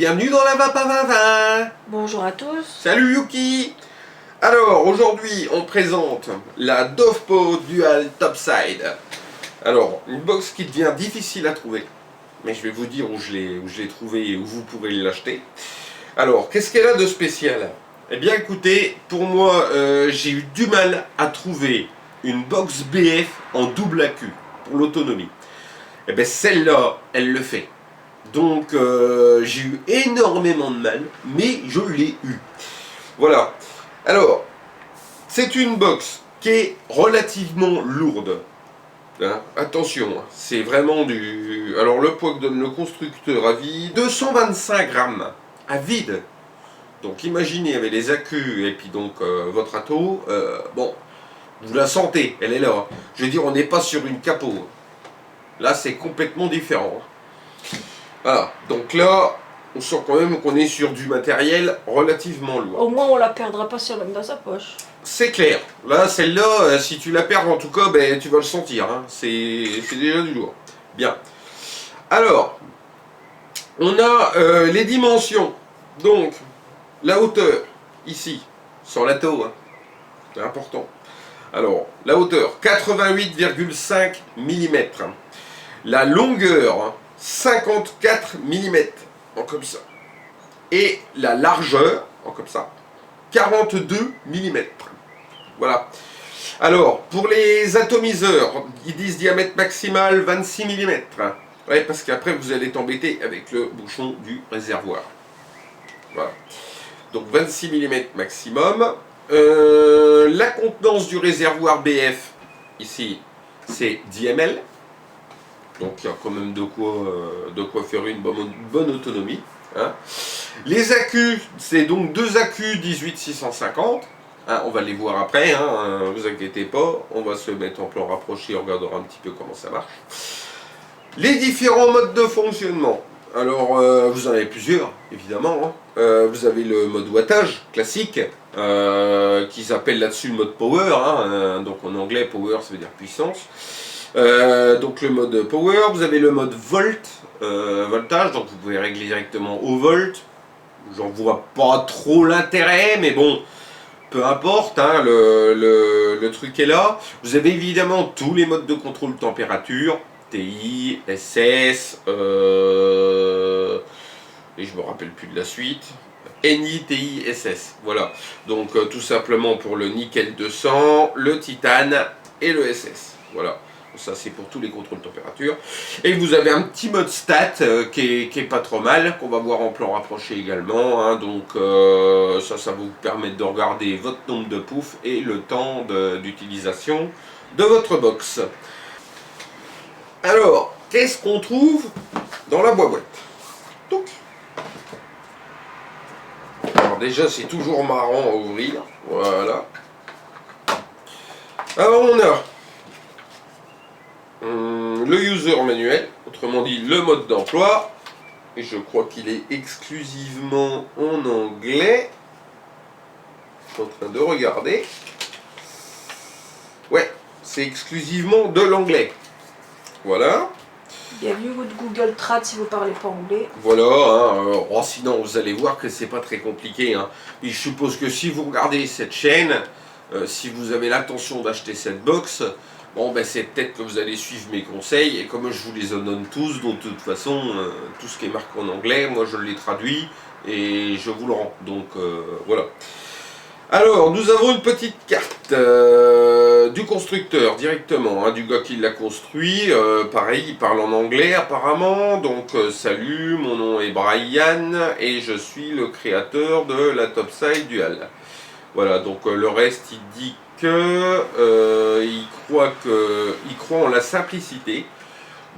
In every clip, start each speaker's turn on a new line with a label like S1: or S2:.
S1: bienvenue dans la Vapavava.
S2: Bonjour à tous.
S1: Salut Yuki. Alors aujourd'hui on présente la Dovpo Dual Topside. Alors une box qui devient difficile à trouver, mais je vais vous dire où je l'ai trouvé et où vous pourrez l'acheter. Alors qu'est-ce qu'elle a de spécial? Eh bien écoutez, pour moi j'ai eu du mal à trouver une box BF en double accu pour l'autonomie. Et bien celle-là, elle le fait. Donc j'ai eu énormément de mal, mais je l'ai eu. Voilà. Alors, c'est une box qui est relativement lourde. Hein, attention, c'est vraiment du... Alors le poids que donne le constructeur à vide, 225 grammes à vide. Donc imaginez avec les accus et puis donc votre ato, bon, vous la sentez, elle est là. Je veux dire, on n'est pas sur une capot. Là, c'est complètement différent. Voilà, donc là, on sent quand même qu'on est sur du matériel relativement lourd.
S2: Au moins on la perdra pas si on la met dans sa poche.
S1: C'est clair. Là, celle-là, si tu la perds en tout cas, ben, tu vas le sentir. Hein. C'est déjà du lourd. Bien. Alors, on a les dimensions. Donc, la hauteur, ici, sur la taux, hein. C'est important. Alors, la hauteur, 88,5 mm. La longueur, 54 mm, en comme ça. Et la largeur, en comme ça, 42 mm. Voilà. Alors, pour les atomiseurs, ils disent diamètre maximal 26 mm. Ouais, parce qu'après, vous allez t'embêter avec le bouchon du réservoir. Voilà. Donc, 26 mm maximum. La contenance du réservoir BF, ici, c'est 10 ml. Donc il y a quand même de quoi faire une bonne autonomie. Hein. Les accus, c'est donc deux accus 18650. Hein, on va les voir après, hein, vous inquiétez pas. On va se mettre en plan rapproché, on regardera un petit peu comment ça marche. Les différents modes de fonctionnement. Alors vous en avez plusieurs, évidemment. Hein. Vous avez le mode wattage classique, qui s'appelle là-dessus le mode power. Hein. Donc en anglais, power ça veut dire puissance. Donc le mode power, vous avez le mode voltage, donc vous pouvez régler directement au volt. J'en vois pas trop l'intérêt, mais bon, peu importe, hein, le truc est là. Vous avez évidemment tous les modes de contrôle température, TI, SS, et je me rappelle plus de la suite. NI, TI, SS, voilà. Donc tout simplement pour le nickel 200, le titane et le SS, voilà. Ça c'est pour tous les contrôles de température. Et vous avez un petit mode stat qui est pas trop mal, qu'on va voir en plan rapproché également. Hein. Donc ça va vous permettre de regarder votre nombre de poufs et le temps d'utilisation de votre box. Alors, qu'est-ce qu'on trouve dans la boîte? Donc, alors déjà c'est toujours marrant à ouvrir. Voilà. Alors on a le user manuel, autrement dit le mode d'emploi, et je crois qu'il est exclusivement en anglais. Je suis en train de regarder. Ouais, c'est exclusivement de l'anglais. Voilà.
S2: Bienvenue votre Google Trad si vous parlez pas anglais.
S1: Voilà, hein, oh, sinon vous allez voir que c'est pas très compliqué. Hein. Et je suppose que si vous regardez cette chaîne, si vous avez l'intention d'acheter cette box, bon ben c'est peut-être que vous allez suivre mes conseils, et comme je vous les donne tous, donc de toute façon, tout ce qui est marqué en anglais, moi je les traduis et je vous le rends. Donc voilà. Alors, nous avons une petite carte du constructeur directement, hein, du gars qui l'a construit. Pareil, il parle en anglais apparemment. Donc, salut, mon nom est Brian et je suis le créateur de la Topside Dual. Voilà, donc le reste, il dit que il croit en la simplicité.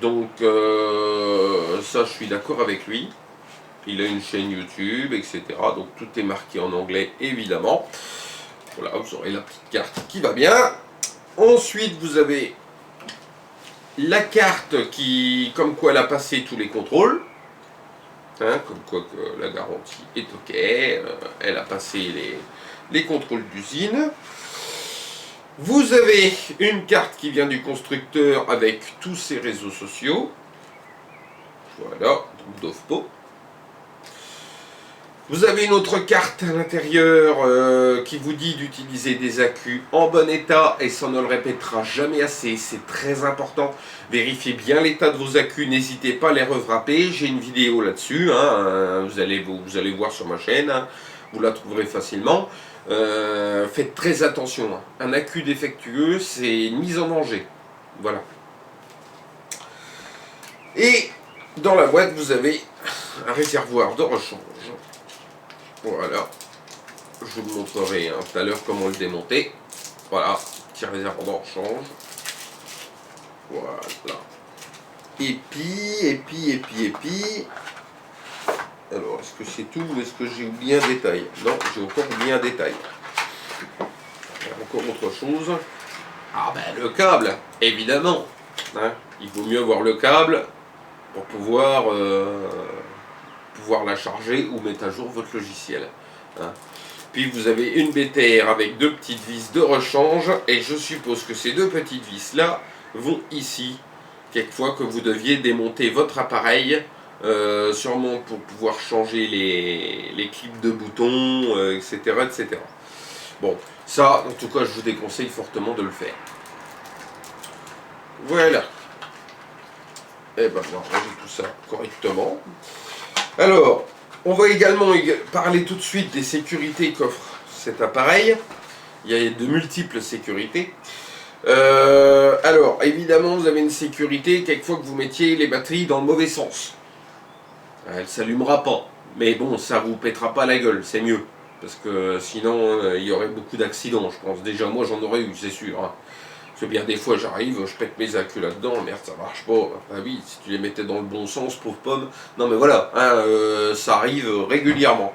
S1: Donc, ça, je suis d'accord avec lui. Il a une chaîne YouTube, etc. Donc tout est marqué en anglais, évidemment. Voilà, vous aurez la petite carte qui va bien. Ensuite, vous avez la carte qui, comme quoi elle a passé tous les contrôles. Hein, comme quoi que la garantie est OK. Elle a passé les contrôles d'usine. Vous avez une carte qui vient du constructeur avec tous ses réseaux sociaux. Voilà, donc Dovpo. Vous avez une autre carte à l'intérieur qui vous dit d'utiliser des accus en bon état, et ça ne le répétera jamais assez, c'est très important. Vérifiez bien l'état de vos accus, n'hésitez pas à les revrapper, j'ai une vidéo là-dessus, hein, vous allez voir sur ma chaîne, hein, vous la trouverez facilement. Faites très attention, hein. Un accu défectueux, c'est une mise en danger. Voilà. Et dans la boîte, vous avez un réservoir de rechange. Voilà. Je vous le montrerai hein, tout à l'heure comment le démonter. Voilà, petit réservoir de rechange. Voilà. Et puis. Alors, est-ce que c'est tout ou est-ce que j'ai oublié un détail? Non, j'ai encore oublié un détail. Il y a encore autre chose. Ah ben le câble, évidemment. Hein, il vaut mieux avoir le câble pour pouvoir la charger ou mettre à jour votre logiciel. Hein. Puis vous avez une BTR avec deux petites vis de rechange et je suppose que ces deux petites vis là vont ici. Quelquefois que vous deviez démonter votre appareil, sûrement pour pouvoir changer les clips de boutons, etc., etc. Bon, ça, en tout cas, je vous déconseille fortement de le faire. Voilà. Et ben, on range tout ça correctement. Alors, on va également parler tout de suite des sécurités qu'offre cet appareil. Il y a de multiples sécurités. Alors, évidemment, vous avez une sécurité, quelquefois que vous mettiez les batteries dans le mauvais sens. Elle ne s'allumera pas. Mais bon, ça vous pètera pas la gueule, c'est mieux. Parce que sinon, il y aurait beaucoup d'accidents, je pense. Déjà, moi, j'en aurais eu, c'est sûr. Hein. Parce que bien des fois, j'arrive, je pète mes accus là-dedans, merde, ça marche pas. Ah oui, si tu les mettais dans le bon sens, pauvre pomme. Non, mais voilà, hein, ça arrive régulièrement.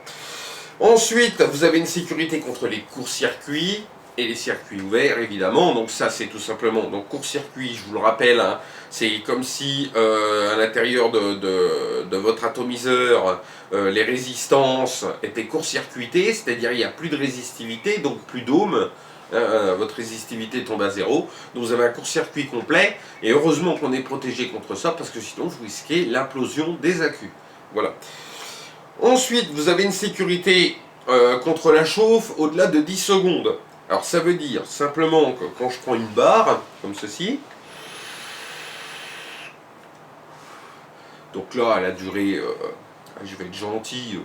S1: Ensuite, vous avez une sécurité contre les courts-circuits et les circuits ouverts, évidemment. Donc ça, c'est tout simplement... Donc court-circuit, je vous le rappelle, hein, c'est comme si à l'intérieur de votre atomiseur, les résistances étaient court-circuitées, c'est-à-dire il n'y a plus de résistivité, donc plus d'ohms. Votre résistivité tombe à zéro, donc vous avez un court-circuit complet, et heureusement qu'on est protégé contre ça, parce que sinon vous risquez l'implosion des accus. Voilà. Ensuite, vous avez une sécurité contre la chauffe au-delà de 10 secondes. Alors ça veut dire simplement que quand je prends une barre, comme ceci, donc là elle a duré, je vais être gentil,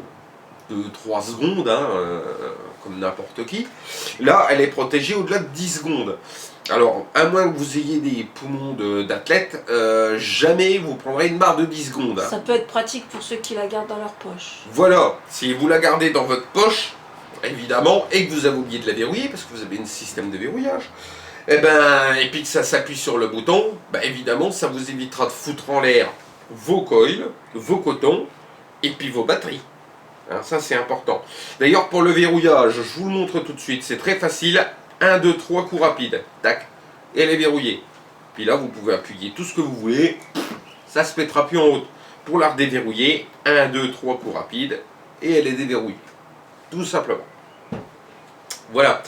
S1: 2-3 secondes, hein, comme n'importe qui. Là, elle est protégée au-delà de 10 secondes. Alors, à moins que vous ayez des poumons d'athlète, jamais vous prendrez une barre de 10 secondes. Hein.
S2: Ça peut être pratique pour ceux qui la gardent dans leur poche.
S1: Voilà, si vous la gardez dans votre poche, évidemment, et que vous avez oublié de la verrouiller, parce que vous avez un système de verrouillage, et puis que ça s'appuie sur le bouton, évidemment, ça vous évitera de foutre en l'air vos coils, vos cotons, et puis vos batteries. Hein, ça c'est important. D'ailleurs pour le verrouillage, je vous le montre tout de suite, c'est très facile. 1, 2, 3 coups rapides. Tac. Et elle est verrouillée. Puis là vous pouvez appuyer tout ce que vous voulez. Ça se mettra plus en haut. Pour la redéverrouiller, 1, 2, 3 coups rapides. Et elle est déverrouillée. Tout simplement. Voilà.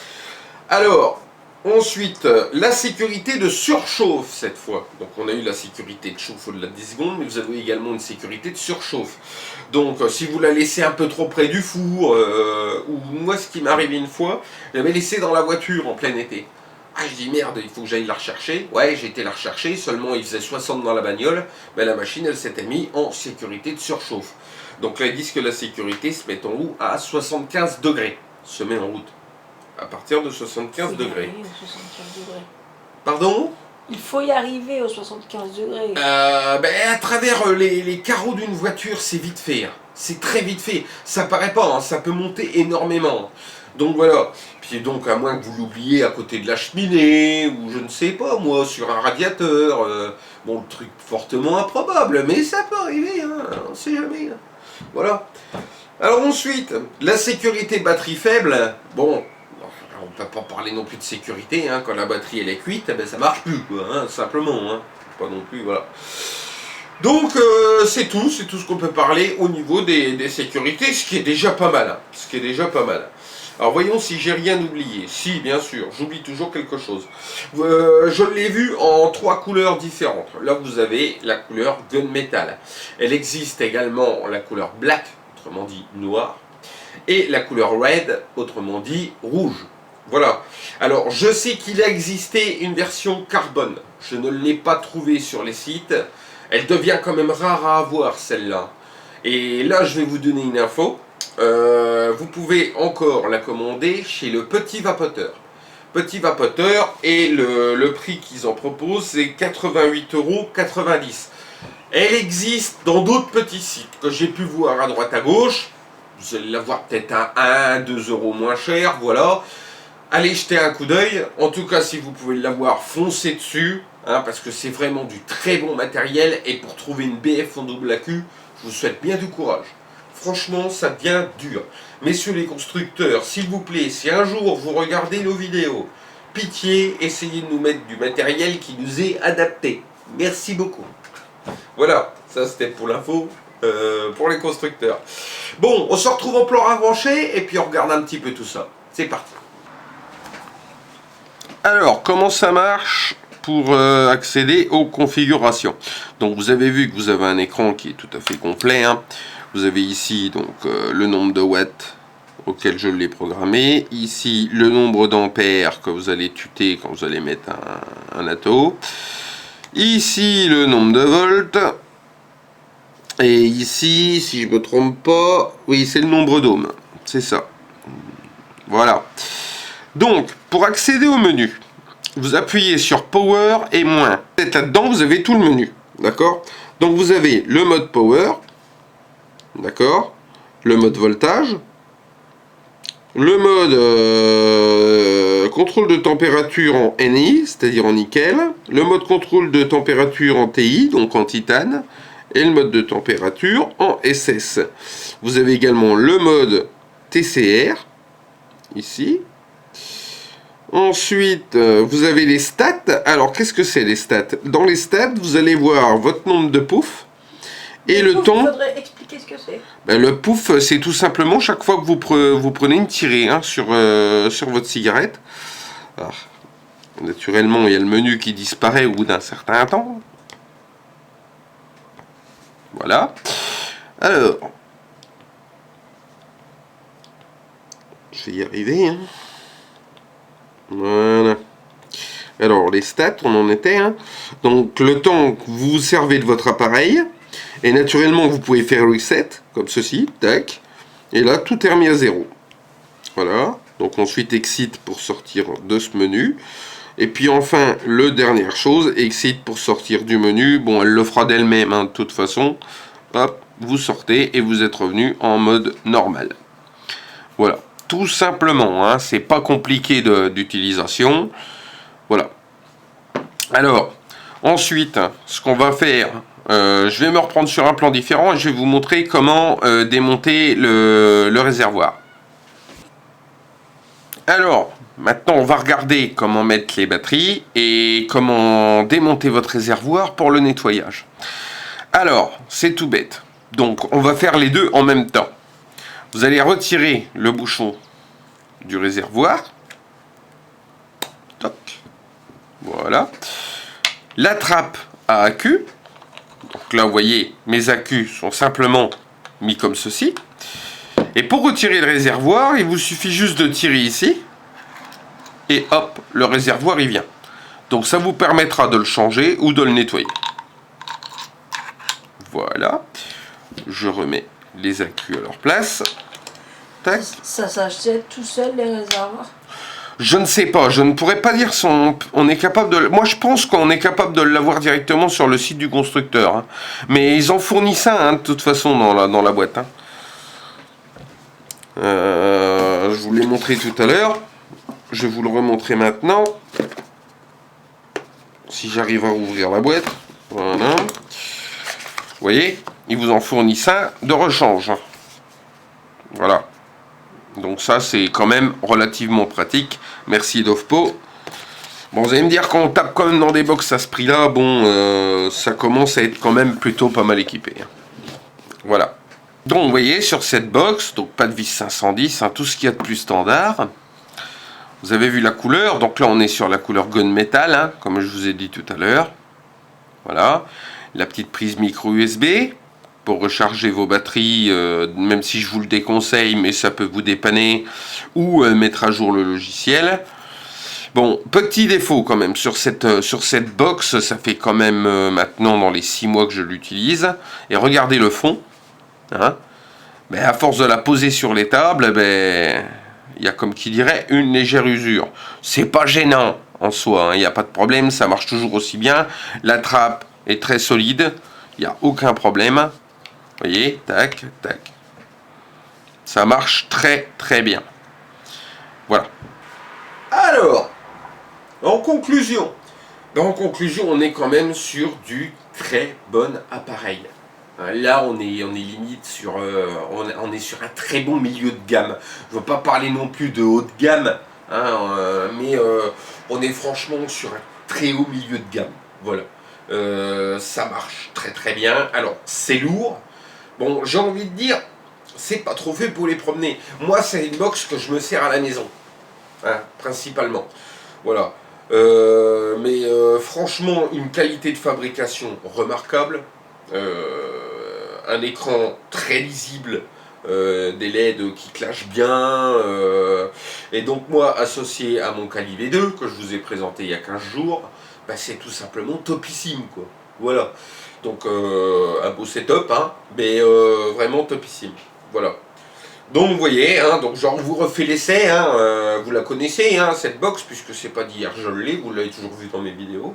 S1: Alors, ensuite, la sécurité de surchauffe cette fois. Donc on a eu la sécurité de chauffe au-delà de 10 secondes, mais vous avez également une sécurité de surchauffe. Donc si vous la laissez un peu trop près du four, ou moi ce qui m'est arrivé une fois, je l'avais laissée dans la voiture en plein été. Ah je dis merde, il faut que j'aille la rechercher. Ouais, j'ai été la rechercher, seulement il faisait 60 dans la bagnole, la machine elle s'était mise en sécurité de surchauffe. Donc là ils disent que la sécurité se met en route à 75 degrés, se met en route. À partir de 75 degrés. Pardon?
S2: Il faut y arriver aux 75 degrés.
S1: À travers les carreaux d'une voiture, c'est vite fait. Hein. C'est très vite fait. Ça paraît pas, hein, ça peut monter énormément. Donc voilà. Puis donc, à moins que vous l'oubliez à côté de la cheminée, ou je ne sais pas, moi, sur un radiateur. Bon, le truc fortement improbable, mais ça peut arriver, hein, on ne sait jamais. Hein. Voilà. Alors ensuite, la sécurité batterie faible, bon... On ne peut pas parler non plus de sécurité, hein, quand la batterie elle est cuite, ça marche plus, quoi, hein, simplement, hein, pas non plus, voilà. Donc c'est tout ce qu'on peut parler au niveau des sécurités, ce qui est déjà pas mal, hein, ce qui est déjà pas mal. Alors voyons si j'ai rien oublié, si bien sûr, j'oublie toujours quelque chose. Je l'ai vu en 3 couleurs différentes, là vous avez la couleur gunmetal, elle existe également la couleur black, autrement dit noir. et la couleur red, autrement dit rouge. Voilà. Alors, je sais qu'il a existé une version carbone. Je ne l'ai pas trouvée sur les sites. Elle devient quand même rare à avoir, celle-là. Et là, je vais vous donner une info. Vous pouvez encore la commander chez le Petit Vapoteur. Petit Vapoteur, et le prix qu'ils en proposent, c'est 88,90 €. Elle existe dans d'autres petits sites que j'ai pu voir à droite à gauche. Vous allez l'avoir peut-être à 1-2 € moins cher, voilà. Allez jeter un coup d'œil. En tout cas, si vous pouvez l'avoir, foncez dessus, hein, parce que c'est vraiment du très bon matériel. Et pour trouver une BF en double AQ, je vous souhaite bien du courage. Franchement, ça devient dur. Messieurs les constructeurs, s'il vous plaît, si un jour vous regardez nos vidéos, pitié, essayez de nous mettre du matériel qui nous est adapté. Merci beaucoup. Voilà, ça c'était pour l'info, pour les constructeurs. Bon, on se retrouve en plan revanché et puis on regarde un petit peu tout ça. C'est parti. Alors, comment ça marche pour accéder aux configurations? Donc vous avez vu que vous avez un écran qui est tout à fait complet, hein. Vous avez ici donc le nombre de watts auquel je l'ai programmé, ici le nombre d'ampères que vous allez tuter quand vous allez mettre un atto, ici le nombre de volts, et ici, si je me trompe pas, oui, c'est le nombre d'ohms, c'est ça. Voilà. Donc, pour accéder au menu, vous appuyez sur Power et moins. Là-dedans, vous avez tout le menu, d'accord? Donc, vous avez le mode Power, d'accord? Le mode voltage, le mode contrôle de température en Ni, c'est-à-dire en nickel, le mode contrôle de température en Ti, donc en titane, et le mode de température en SS. Vous avez également le mode TCR, ici. Ensuite, vous avez les stats. Alors, qu'est-ce que c'est les stats? Dans les stats, vous allez voir votre nombre de poufs et le temps.
S2: Il faudrait expliquer ce que c'est.
S1: Ben, le pouf, c'est tout simplement chaque fois que vous prenez une tirée, hein, sur votre cigarette. Alors, naturellement, il y a le menu qui disparaît au bout d'un certain temps. Voilà. Alors, je vais y arriver, hein. Voilà. Alors, les stats, on en était, hein. Donc, le temps que vous vous servez de votre appareil, et naturellement, vous pouvez faire reset, comme ceci, tac, et là, tout est remis à 0. Voilà. Donc, ensuite, exit pour sortir de ce menu. Et puis, enfin, le dernière chose, exit pour sortir du menu. Bon, elle le fera d'elle-même, hein, de toute façon. Hop, vous sortez et vous êtes revenu en mode normal. Voilà. Tout simplement, hein, c'est pas compliqué d'utilisation. Voilà. Alors, ensuite, ce qu'on va faire, je vais me reprendre sur un plan différent et je vais vous montrer comment démonter le réservoir. Alors, maintenant, on va regarder comment mettre les batteries et comment démonter votre réservoir pour le nettoyage. Alors, c'est tout bête. Donc, on va faire les deux en même temps. Vous allez retirer le bouchon du réservoir. Toc. Voilà. La trappe à AQ. Donc là, vous voyez, mes AQ sont simplement mis comme ceci. Et pour retirer le réservoir, il vous suffit juste de tirer ici. Et hop, le réservoir, il vient. Donc ça vous permettra de le changer ou de le nettoyer. Voilà. Je remets les AQ à leur place. Tac.
S2: Ça s'achète tout seul, les réservoirs?
S1: Je ne sais pas, je ne pourrais pas dire si on est capable de... Moi, je pense qu'on est capable de l'avoir directement sur le site du constructeur. Hein. Mais ils ont fourni ça, hein, de toute façon, dans la boîte. Hein. Je vous l'ai montré tout à l'heure. Je vais vous le remontrer maintenant. Si j'arrive à ouvrir la boîte. Voilà. Vous voyez, ils vous en fournissent un de rechange. Voilà. Donc ça, c'est quand même relativement pratique. Merci Dovpo. Bon, vous allez me dire, quand on tape quand même dans des box à ce prix-là, bon, ça commence à être quand même plutôt pas mal équipé. Voilà. Donc, vous voyez, sur cette box, donc pas de vis 510, hein, tout ce qu'il y a de plus standard. Vous avez vu la couleur, donc là, on est sur la couleur gunmetal, hein, comme je vous ai dit tout à l'heure. Voilà. La petite prise micro USB. pour recharger vos batteries, même si je vous le déconseille, mais ça peut vous dépanner, ou mettre à jour le logiciel. Bon, petit défaut quand même sur cette box, ça fait quand même maintenant dans les 6 mois que je l'utilise, et regardez le fond, hein, mais à force de la poser sur les tables, ben, il y a comme qui dirait une légère usure. C'est pas gênant en soi, il n'y a pas de problème, ça marche toujours aussi bien, la trappe est très solide, il n'y a aucun problème. Vous voyez, tac, tac. Ça marche très très bien. Voilà. Alors, en conclusion, on est quand même sur du très bon appareil. Là, on est limite sur, on est sur un très bon milieu de gamme. Je ne veux pas parler non plus de haut de gamme, hein, mais on est franchement sur un très haut milieu de gamme. Voilà. Ça marche très très bien. Alors, c'est lourd. Bon, j'ai envie de dire, c'est pas trop fait pour les promener. Moi, c'est une box que je me sers à la maison, hein, principalement. Voilà. Franchement, une qualité de fabrication remarquable. Un écran très lisible, des LED qui clashent bien. Et donc, moi, associé à mon Kali V2, que je vous ai présenté il y a 15 jours, bah, c'est tout simplement topissime, quoi. Voilà. Donc un beau setup, hein, mais vraiment topissime. Voilà. Donc vous voyez, hein, donc genre vous refait l'essai, hein, vous la connaissez, hein, cette box, puisque c'est pas d'hier je l'ai, vous l'avez toujours vu dans mes vidéos.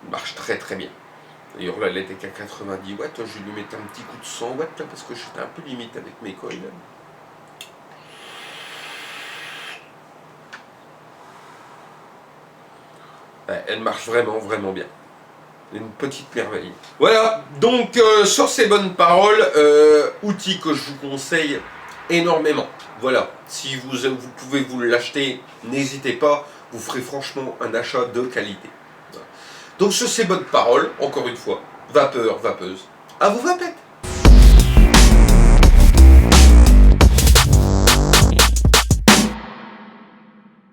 S1: Il marche très très bien. D'ailleurs là elle était qu'à 90 watts, je vais lui mettre un petit coup de 100 watts là, parce que j'étais un peu limite avec mes coils. Elle marche vraiment, vraiment bien. Une petite merveille. Voilà, donc sur ces bonnes paroles, outil que je vous conseille énormément. Voilà, si vous pouvez vous l'acheter, n'hésitez pas, vous ferez franchement un achat de qualité. Voilà. Donc sur ces bonnes paroles, encore une fois, vapeur, vapeuse, à vous vapette.